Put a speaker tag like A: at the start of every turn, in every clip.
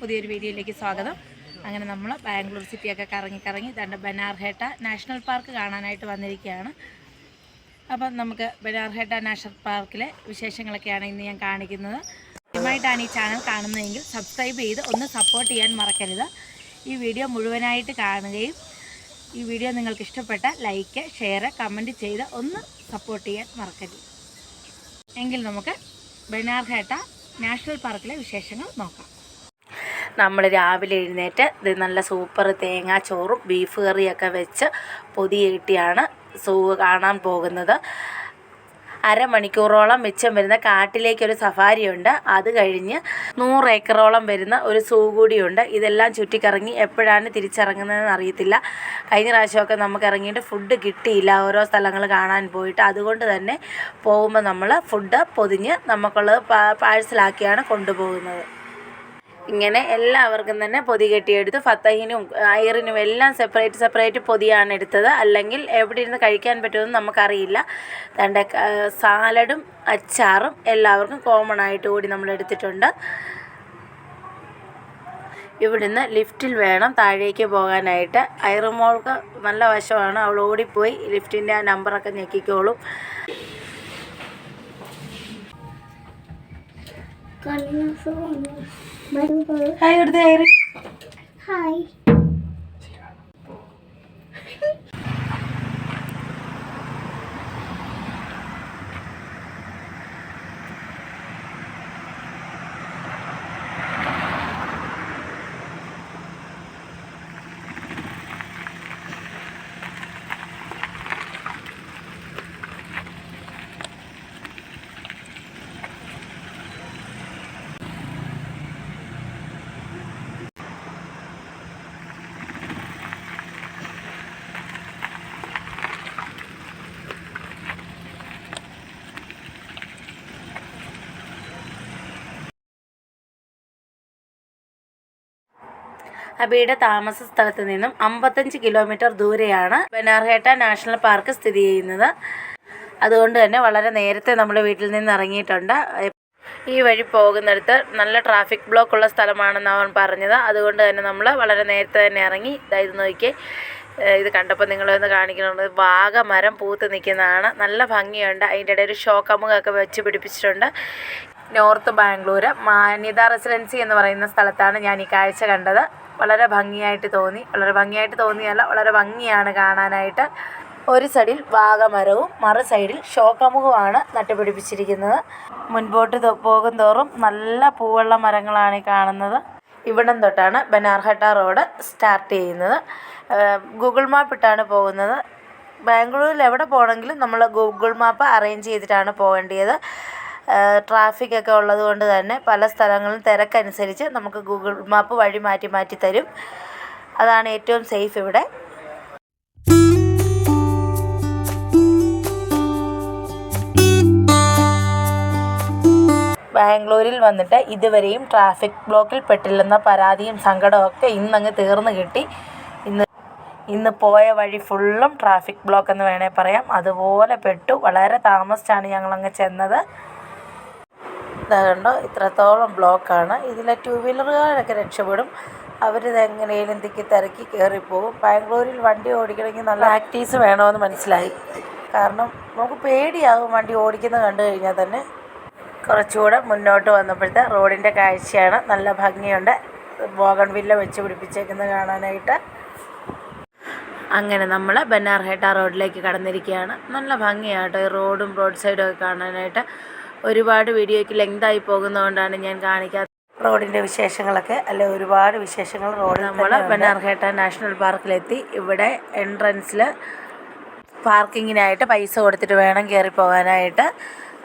A: പുതിയൊരു വീഡിയോയിലേക്ക് സ്വാഗതം. അങ്ങനെ നമ്മൾ ബാംഗ്ലൂർ സിറ്റിയൊക്കെ കറങ്ങി ബനാർഘട്ട നാഷണൽ പാർക്ക് കാണാനായിട്ട് വന്നിരിക്കുകയാണ്. അപ്പം നമുക്ക് ബനാർഘട്ട നാഷണൽ പാർക്കിലെ വിശേഷങ്ങളൊക്കെയാണ് ഇന്ന് ഞാൻ കാണിക്കുന്നത്. ആദ്യമായിട്ടാണ് ഈ ചാനൽ കാണുന്നതെങ്കിൽ സബ്സ്ക്രൈബ് ചെയ്ത് ഒന്ന് സപ്പോർട്ട് ചെയ്യാൻ മറക്കരുത്. ഈ വീഡിയോ മുഴുവനായിട്ട് കാണുകയും ഈ വീഡിയോ നിങ്ങൾക്ക് ഇഷ്ടപ്പെട്ട ലൈക്ക്, ഷെയർ, കമൻറ്റ് ചെയ്ത് ഒന്ന് സപ്പോർട്ട് ചെയ്യാൻ മറക്കരുത്. എങ്കിൽ നമുക്ക് ബനാർഘട്ട നാഷണൽ പാർക്കിലെ വിശേഷങ്ങൾ നോക്കാം. നമ്മൾ രാവിലെ എഴുന്നേറ്റ് ഇത് നല്ല സൂപ്പർ തേങ്ങാച്ചോറും ബീഫ് കറിയൊക്കെ വെച്ച് പൊതിയേറ്റിയാണ് സൂ കാണാൻ പോകുന്നത്. അരമണിക്കൂറോളം മിച്ചം വരുന്ന കാട്ടിലേക്കൊരു സഫാരിയുണ്ട്. അത് കഴിഞ്ഞ് 100 ഏക്കറോളം വരുന്ന ഒരു സൂ കൂടിയുണ്ട്. ഇതെല്ലാം ചുറ്റിക്കറങ്ങി എപ്പോഴാണ് തിരിച്ചിറങ്ങുന്നതെന്ന് അറിയത്തില്ല. കഴിഞ്ഞ പ്രാവശ്യമൊക്കെ നമുക്ക് ഇറങ്ങിയിട്ട് ഫുഡ് കിട്ടിയില്ല, ഓരോ സ്ഥലങ്ങൾ കാണാൻ പോയിട്ട്. അതുകൊണ്ട് തന്നെ പോകുമ്പോൾ നമ്മൾ ഫുഡ് പൊതിഞ്ഞ് നമുക്കുള്ളത് പാഴ്സലാക്കിയാണ് കൊണ്ടുപോകുന്നത്. ഇങ്ങനെ എല്ലാവർക്കും തന്നെ പൊതി കെട്ടിയെടുത്ത് ഫത്തഹിനും ഐറിനും എല്ലാം സെപ്പറേറ്റ് പൊതിയാണ് എടുത്തത്. അല്ലെങ്കിൽ എവിടെ ഇരുന്ന് കഴിക്കാൻ പറ്റുമെന്ന് നമുക്കറിയില്ല. തൻ്റെ സാലഡും അച്ചാറും എല്ലാവർക്കും കോമൺ ആയിട്ട് കൂടി നമ്മൾ എടുത്തിട്ടുണ്ട്. ഇവിടുന്ന് ലിഫ്റ്റിൽ വേണം താഴേക്ക് പോകാനായിട്ട്. ഐറുമോൾക്ക് നല്ല വശമാണ്, അവൾ ഓടിപ്പോയി ലിഫ്റ്റിൻ്റെ ആ നമ്പറൊക്കെ ഞെക്കിക്കോളും. ഹായ് കൊടുത്തേ ഐറി. ഹായ്. അബിയുടെ താമസ സ്ഥലത്ത് നിന്നും 55 കിലോമീറ്റർ ദൂരെയാണ് ബനാർഘട്ട നാഷണൽ പാർക്ക് സ്ഥിതി ചെയ്യുന്നത്. അതുകൊണ്ട് തന്നെ വളരെ നേരത്തെ നമ്മൾ വീട്ടിൽ നിന്ന് ഇറങ്ങിയിട്ടുണ്ട്. ഈ വഴി പോകുന്നിടത്ത് നല്ല ട്രാഫിക് ബ്ലോക്ക് ഉള്ള സ്ഥലമാണെന്ന് അവൻ പറഞ്ഞത്. അതുകൊണ്ട് തന്നെ നമ്മൾ വളരെ നേരത്തെ തന്നെ ഇറങ്ങി. ഇത് നോക്കിയേ, ഇത് കണ്ടപ്പോൾ നിങ്ങളൊന്ന് കാണിക്കണമെന്ന് വാഗമരം പൂത്ത് നിൽക്കുന്നതാണ്. നല്ല ഭംഗിയുണ്ട്. അതിൻ്റെ ഇടയിൽ ഒരു ഷോക്കമുഖമൊക്കെ വെച്ച് പിടിപ്പിച്ചിട്ടുണ്ട്. നോർത്ത് ബാംഗ്ലൂർ മാന്യത റെസിഡൻസി എന്ന് പറയുന്ന സ്ഥലത്താണ് ഞാൻ ഈ കാഴ്ച കണ്ടത്. വളരെ ഭംഗിയായിട്ട് തോന്നിയല്ല, വളരെ ഭംഗിയാണ് കാണാനായിട്ട്. ഒരു സൈഡിൽ വാഗമരവും മറു സൈഡിൽ ഷോക്കമുഖമാണ് നട്ടുപിടിപ്പിച്ചിരിക്കുന്നത്. മുൻപോട്ട് പോകും തോറും നല്ല പൂവുള്ള മരങ്ങളാണ് ഈ കാണുന്നത്. ഇവിടം തൊട്ടാണ് ബനാർഘട്ട റോഡ് സ്റ്റാർട്ട് ചെയ്യുന്നത്. ഗൂഗിൾ മാപ്പ് ഇട്ടാണ് പോകുന്നത്. ബാംഗ്ലൂരിൽ എവിടെ പോകണമെങ്കിലും നമ്മൾ ഗൂഗിൾ മാപ്പ് അറേഞ്ച് ചെയ്തിട്ടാണ് പോകേണ്ടത്. ട്രാഫിക്കൊക്കെ ഉള്ളത് കൊണ്ട് തന്നെ പല സ്ഥലങ്ങളും തിരക്കനുസരിച്ച് നമുക്ക് ഗൂഗിൾ മാപ്പ് വഴി മാറ്റി തരും. അതാണ് ഏറ്റവും സേഫ് ഇവിടെ. ബാംഗ്ലൂരിൽ വന്നിട്ട് ഇതുവരെയും ട്രാഫിക് ബ്ലോക്കിൽ പെട്ടില്ലെന്ന പരാതിയും സങ്കടമൊക്കെ ഇന്നങ്ങ് തീർന്നു കിട്ടി. ഇന്ന് പോയ വഴി ഫുള്ളും ട്രാഫിക് ബ്ലോക്ക് എന്ന് വേണേൽ പറയാം. അതുപോലെ പെട്ടു. വളരെ താമസിച്ചാണ് ഞങ്ങളങ്ങ് ചെന്നത്. ഇതാ കണ്ടോ, ഇത്രത്തോളം ബ്ലോക്കാണ്. ഇതിലെ 2 വീലറുകാരൊക്കെ രക്ഷപ്പെടും. അവരിത് എങ്ങനെയും തിരക്കി കയറിപ്പോകും. ബാംഗ്ലൂരിൽ വണ്ടി ഓടിക്കണമെങ്കിൽ നല്ല പ്രാക്ടീസ് വേണമെന്ന് മനസ്സിലായി. കാരണം നമുക്ക് പേടിയാകും വണ്ടി ഓടിക്കുന്നത് കണ്ടു കഴിഞ്ഞാൽ തന്നെ. കുറച്ചുകൂടെ മുന്നോട്ട് വന്നപ്പോഴത്തെ റോഡിൻ്റെ കാഴ്ചയാണ്. നല്ല ഭംഗിയുണ്ട്. ബോഗൺവില്ല വെച്ച് പിടിപ്പിച്ചേക്കുന്നത് കാണാനായിട്ട്. അങ്ങനെ നമ്മൾ ബനാർഘട്ട റോഡിലേക്ക് കടന്നിരിക്കുകയാണ്. നല്ല ഭംഗിയായിട്ട് ഈ റോഡും റോഡ് സൈഡും ഒക്കെ കാണാനായിട്ട്. ഒരുപാട് വീഡിയോയ്ക്ക് ലെങ്തായി പോകുന്നതുകൊണ്ടാണ് ഞാൻ കാണിക്കാത്തത് റോഡിൻ്റെ വിശേഷങ്ങളൊക്കെ. അല്ലെ, ഒരുപാട് വിശേഷങ്ങൾ റോഡ്. നമ്മൾ ബനാർഘട്ട നാഷണൽ പാർക്കിലെത്തി. ഇവിടെ എൻട്രൻസിൽ പാർക്കിങ്ങിനായിട്ട് പൈസ കൊടുത്തിട്ട് വേണം കയറി പോകാനായിട്ട്.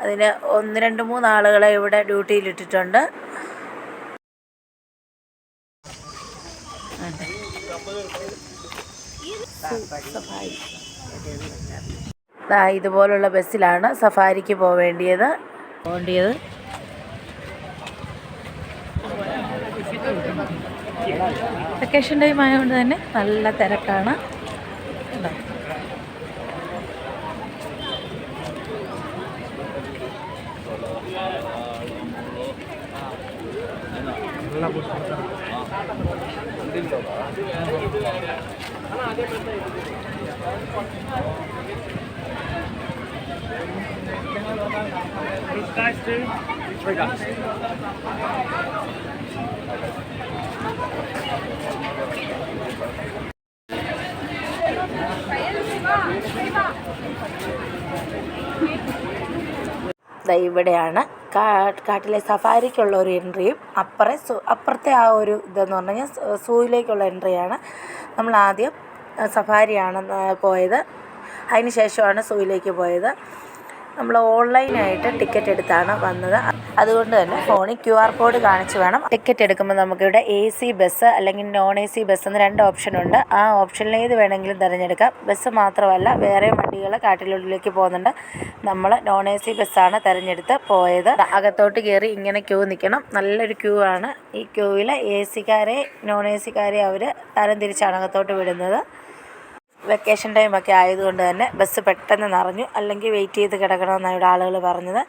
A: അതിന് 1, 2, 3 ആളുകളെ ഇവിടെ ഡ്യൂട്ടിയിലിട്ടിട്ടുണ്ട്. ഇതുപോലുള്ള ബസ്സിലാണ് സഫാരിക്ക് പോവേണ്ടിയത്. വെക്കേഷൻ ടൈം ആയതുകൊണ്ട് തന്നെ നല്ല തിരക്കാണ്.
B: la busca.
A: ഇവിടെയാണ് കാട്ടിലെ സഫാരിക്കുള്ള ഒരു എൻട്രിയും അപ്പുറത്തെ ആ ഒരു ഇതെന്ന് പറഞ്ഞു കഴിഞ്ഞാൽ സൂയിലേക്കുള്ള എൻട്രിയാണ്. നമ്മൾ ആദ്യം സഫാരിയാണ് പോയത്, അതിന് ശേഷമാണ് സൂയിലേക്ക് പോയത്. നമ്മൾ ഓൺലൈനായിട്ട് ടിക്കറ്റ് എടുത്താണ് വന്നത്. അതുകൊണ്ട് തന്നെ ഫോണിൽ QR കോഡ് കാണിച്ച് വേണം ടിക്കറ്റ് എടുക്കുമ്പോൾ. നമുക്കിവിടെ AC ബസ് അല്ലെങ്കിൽ നോൺ AC ബസ് എന്ന് 2 ഓപ്ഷനുണ്ട്. ആ ഓപ്ഷനിൽ ഏത് വേണമെങ്കിലും തിരഞ്ഞെടുക്കാം. ബസ് മാത്രമല്ല വേറെ വണ്ടികൾ കാട്ടിനുള്ളിലേക്ക് പോകുന്നുണ്ട്. നമ്മൾ നോൺ AC ബസ്സാണ് തിരഞ്ഞെടുത്ത് പോയത്. അകത്തോട്ട് കയറി ഇങ്ങനെ ക്യൂ നിൽക്കണം. നല്ലൊരു ക്യൂ ആണ്. ഈ ക്യൂവിൽ AC-കാരെ നോൺ AC-കാരെ അവർ തരം തിരിച്ചാണ് അകത്തോട്ട് വിടുന്നത്. വെക്കേഷൻ ടൈമൊക്കെ ആയതുകൊണ്ട് തന്നെ ബസ് പെട്ടെന്ന് നിറഞ്ഞു. അല്ലെങ്കിൽ വെയിറ്റ് ചെയ്ത് കിടക്കണമെന്നാണ് ഇവിടെ ആളുകൾ പറഞ്ഞത്.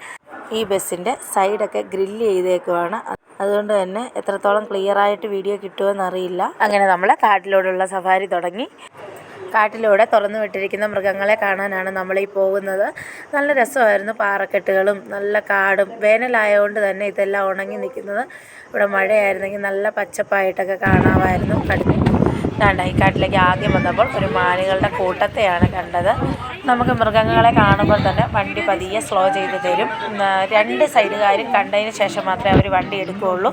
A: ഈ ബസ്സിൻ്റെ സൈഡൊക്കെ ഗ്രില്ല് ചെയ്തേക്കുവാണ്. അതുകൊണ്ട് തന്നെ എത്രത്തോളം ക്ലിയറായിട്ട് വീഡിയോ കിട്ടുമെന്നറിയില്ല. അങ്ങനെ നമ്മൾ കാട്ടിലൂടെയുള്ള സഫാരി തുടങ്ങി. കാട്ടിലൂടെ തുറന്നു വിട്ടിരിക്കുന്ന മൃഗങ്ങളെ കാണാനാണ് നമ്മളീ പോകുന്നത്. നല്ല രസമായിരുന്നു. പാറക്കെട്ടുകളും നല്ല കാടും. വേനലായതുകൊണ്ട് തന്നെ ഇതെല്ലാം ഉണങ്ങി നിൽക്കുന്നത്. ഇവിടെ മഴയായിരുന്നെങ്കിൽ നല്ല പച്ചപ്പായിട്ടൊക്കെ കാണാമായിരുന്നു. ഈ കാട്ടിലേക്ക് ആദ്യം വന്നപ്പോൾ ഒരു മാനുകളുടെ കൂട്ടത്തെയാണ് കണ്ടത്. നമുക്ക് മൃഗങ്ങളെ കാണുമ്പോൾ തന്നെ വണ്ടി പതിയെ സ്ലോ ചെയ്ത് തരും. 2 സൈഡുകാരും കണ്ടതിന് ശേഷം മാത്രമേ അവർ വണ്ടി എടുക്കുകയുള്ളൂ.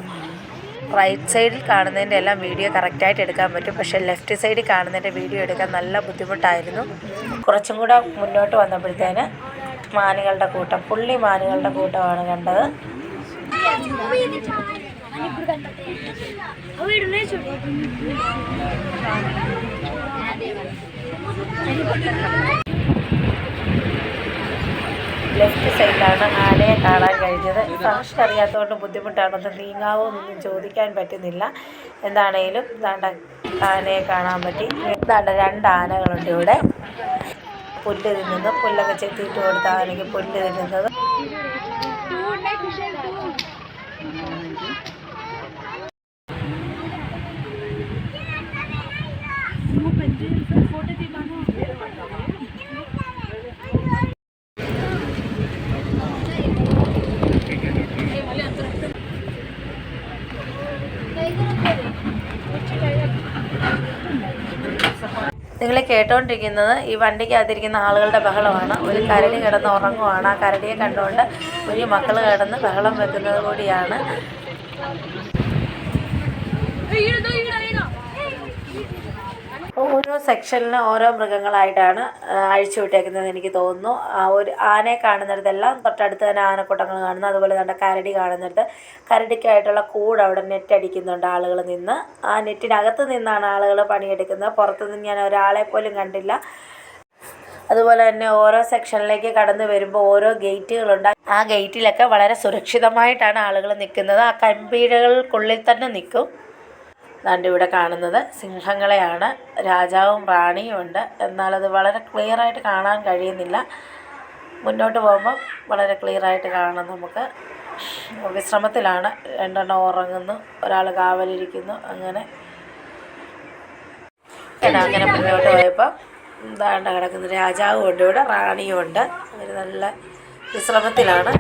A: റൈറ്റ് സൈഡിൽ കാണുന്നതിൻ്റെ എല്ലാം വീഡിയോ കറക്റ്റായിട്ട് എടുക്കാൻ പറ്റും. പക്ഷേ ലെഫ്റ്റ് സൈഡിൽ കാണുന്നതിൻ്റെ വീഡിയോ എടുക്കാൻ നല്ല ബുദ്ധിമുട്ടായിരുന്നു. കുറച്ചും കൂടെ മുന്നോട്ട് വന്നപ്പോഴത്തേന് മാനുകളുടെ കൂട്ടം, പുള്ളി മാനുകളുടെ കൂട്ടമാണ് കണ്ടത്. ലെഫ്റ്റ് സൈഡിലാണ് ആനയെ കാണാൻ കഴിഞ്ഞത്. ഭാഷ അറിയാത്തതുകൊണ്ട് ബുദ്ധിമുട്ടാണെന്ന് നീങ്ങാവോ എന്നൊന്നും ചോദിക്കാൻ പറ്റുന്നില്ല. എന്താണേലും ആനയെ കാണാൻ പറ്റി. 2 ആനകളുണ്ട് ഇവിടെ. പുല്ല് തിന്നുന്നത്, പുല്ലൊക്കെ ചെത്തിയിട്ട് കൊടുത്ത ആനയ്ക്ക് പുല്ല് തിന്നുന്നത്. നിങ്ങൾ കേട്ടുകൊണ്ടിരിക്കുന്നത് ഈ വണ്ടിക്കകത്തിരിക്കുന്ന ആളുകളുടെ ബഹളമാണ്. ഒരു കരടി കിടന്ന് ഉറങ്ങുവാണ്. ആ കരടിയെ കണ്ടുകൊണ്ട് ഒരു മക്കൾ കിടന്ന് ബഹളം വെക്കുന്നത് കൂടിയാണ്. ഓരോ സെക്ഷനിലും ഓരോ മൃഗങ്ങളായിട്ടാണ് അഴിച്ചുവിട്ടേക്കുന്നത് എനിക്ക് തോന്നുന്നു. ഒരു ആനയെ കാണുന്നിടത്തെല്ലാം തൊട്ടടുത്ത് തന്നെ ആനക്കൂട്ടങ്ങൾ കാണുന്നു. അതുപോലെ തന്നെ കരടി കാണുന്നിടത്ത് കരടിക്കായിട്ടുള്ള കൂട് അവിടെ നെറ്റ് അടിക്കുന്നുണ്ട് ആളുകൾ നിന്ന്. ആ നെറ്റിനകത്ത് നിന്നാണ് ആളുകൾ പണിയെടുക്കുന്നത്. പുറത്തുനിന്ന് ഞാൻ ഒരാളെ പോലും കണ്ടില്ല. അതുപോലെ തന്നെ ഓരോ സെക്ഷനിലേക്ക് കടന്നു വരുമ്പോൾ ഓരോ ഗേറ്റുകളുണ്ട്. ആ ഗേറ്റിലൊക്കെ വളരെ സുരക്ഷിതമായിട്ടാണ് ആളുകൾ നിൽക്കുന്നത്. ആ കമ്പീഴകൾക്കുള്ളിൽ തന്നെ നിൽക്കും. ദാണ്ട് ഇവിടെ കാണുന്നത് സിംഹങ്ങളെയാണ്. രാജാവും റാണിയും ഉണ്ട്. എന്നാലത് വളരെ ക്ലിയറായിട്ട് കാണാൻ കഴിയുന്നില്ല. മുന്നോട്ട് പോകുമ്പം വളരെ ക്ലിയറായിട്ട് കാണാം. നമുക്ക് വിശ്രമത്തിലാണ്. 2 എണ്ണം ഉറങ്ങുന്നു, ഒരാൾ കാവലിരിക്കുന്നു. അങ്ങനെ മുന്നോട്ട് പോയപ്പോൾ ദാണ്ട കിടക്കുന്നു രാജാവും ഉണ്ട്, ഇവിടെ റാണിയും ഉണ്ട്. അവർ നല്ല വിശ്രമത്തിലാണ്.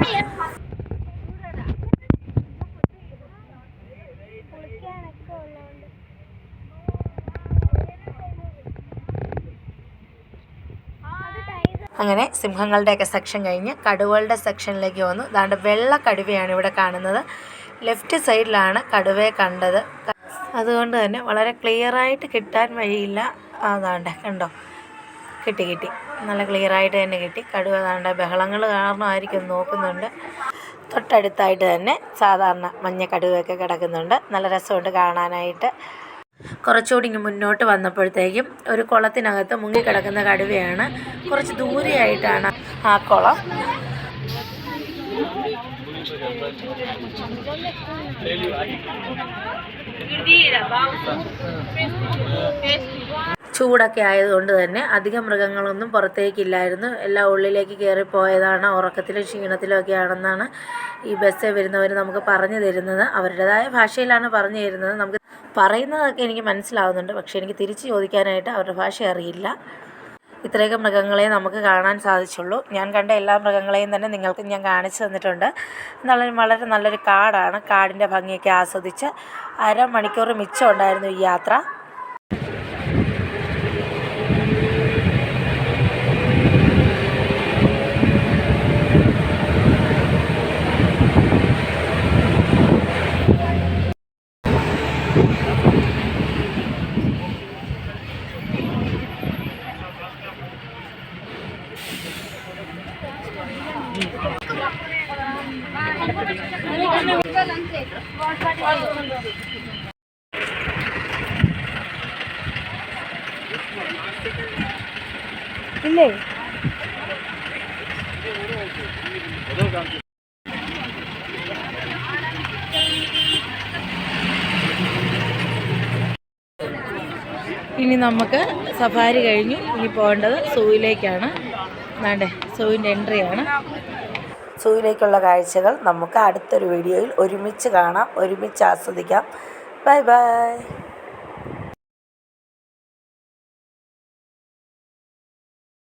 A: അങ്ങനെ സിംഹങ്ങളുടെയൊക്കെ സെക്ഷൻ കഴിഞ്ഞ് കടുവകളുടെ സെക്ഷനിലേക്ക് വന്നു. ദാണ്ട് വെള്ള കടുവയാണ് ഇവിടെ കാണുന്നത്. ലെഫ്റ്റ് സൈഡിലാണ് കടുവയെ കണ്ടത്. അതുകൊണ്ട് തന്നെ വളരെ ക്ലിയറായിട്ട് കിട്ടാൻ വഴിയില്ല. അതാണ്ട് കണ്ടോ, കിട്ടി നല്ല ക്ലിയറായിട്ട് തന്നെ കിട്ടി. കടുവ ദാണ്ട ബഹളങ്ങൾ കാരണമായിരിക്കും നോക്കുന്നുണ്ട്. തൊട്ടടുത്തായിട്ട് തന്നെ സാധാരണ മഞ്ഞ കടുവയൊക്കെ കിടക്കുന്നുണ്ട്. നല്ല രസമുണ്ട് കാണാനായിട്ട്. കുറച്ചുകൂടി മുന്നോട്ട് വന്നപ്പോഴത്തേക്കും ഒരു കുളത്തിനകത്ത് മുങ്ങിക്കിടക്കുന്ന കടുവയാണ്. കുറച്ച് ദൂരെയായിട്ടാണ് ആ കുളം. ചൂടൊക്കെ ആയതുകൊണ്ട് തന്നെ അധികം മൃഗങ്ങളൊന്നും പുറത്തേക്കില്ലായിരുന്നു. എല്ലാം ഉള്ളിലേക്ക് കയറിപ്പോയതാണ്. ഉറക്കത്തിലും ക്ഷീണത്തിലും ഒക്കെ ആണെന്നാണ് ഈ ബസ്സിൽ വരുന്നവർ നമുക്ക് പറഞ്ഞു തരുന്നത്. അവരുടേതായ ഭാഷയിലാണ് പറഞ്ഞു തരുന്നത്. നമുക്ക് പറയുന്നതൊക്കെ എനിക്ക് മനസ്സിലാവുന്നുണ്ട്, പക്ഷേ എനിക്ക് തിരിച്ച് ചോദിക്കാനായിട്ട് അവരുടെ ഭാഷ അറിയില്ല. ഇത്രയൊക്കെ മൃഗങ്ങളെ നമുക്ക് കാണാൻ സാധിച്ചുള്ളൂ. ഞാൻ കണ്ട എല്ലാ മൃഗങ്ങളെയും തന്നെ നിങ്ങൾക്ക് ഞാൻ കാണിച്ചു തന്നിട്ടുണ്ട്. വളരെ നല്ലൊരു കാടാണ്. കാടിൻ്റെ ഭംഗിയൊക്കെ ആസ്വദിച്ച് അരമണിക്കൂർ മിച്ചം ഉണ്ടായിരുന്നു ഈ യാത്ര. ഇല്ലേ ഇനി നമുക്ക് സഫാരി കഴിഞ്ഞു. ഇനി പോകേണ്ടത് സൂവിലേക്കാണ്. വേണ്ടേ, സൂവിൻ്റെ എൻട്രിയാണ്. സൂവിലേക്കുള്ള കാഴ്ചകൾ നമുക്ക് അടുത്തൊരു വീഡിയോയിൽ ഒരുമിച്ച് കാണാം, ഒരുമിച്ച് ആസ്വദിക്കാം. Bye bye.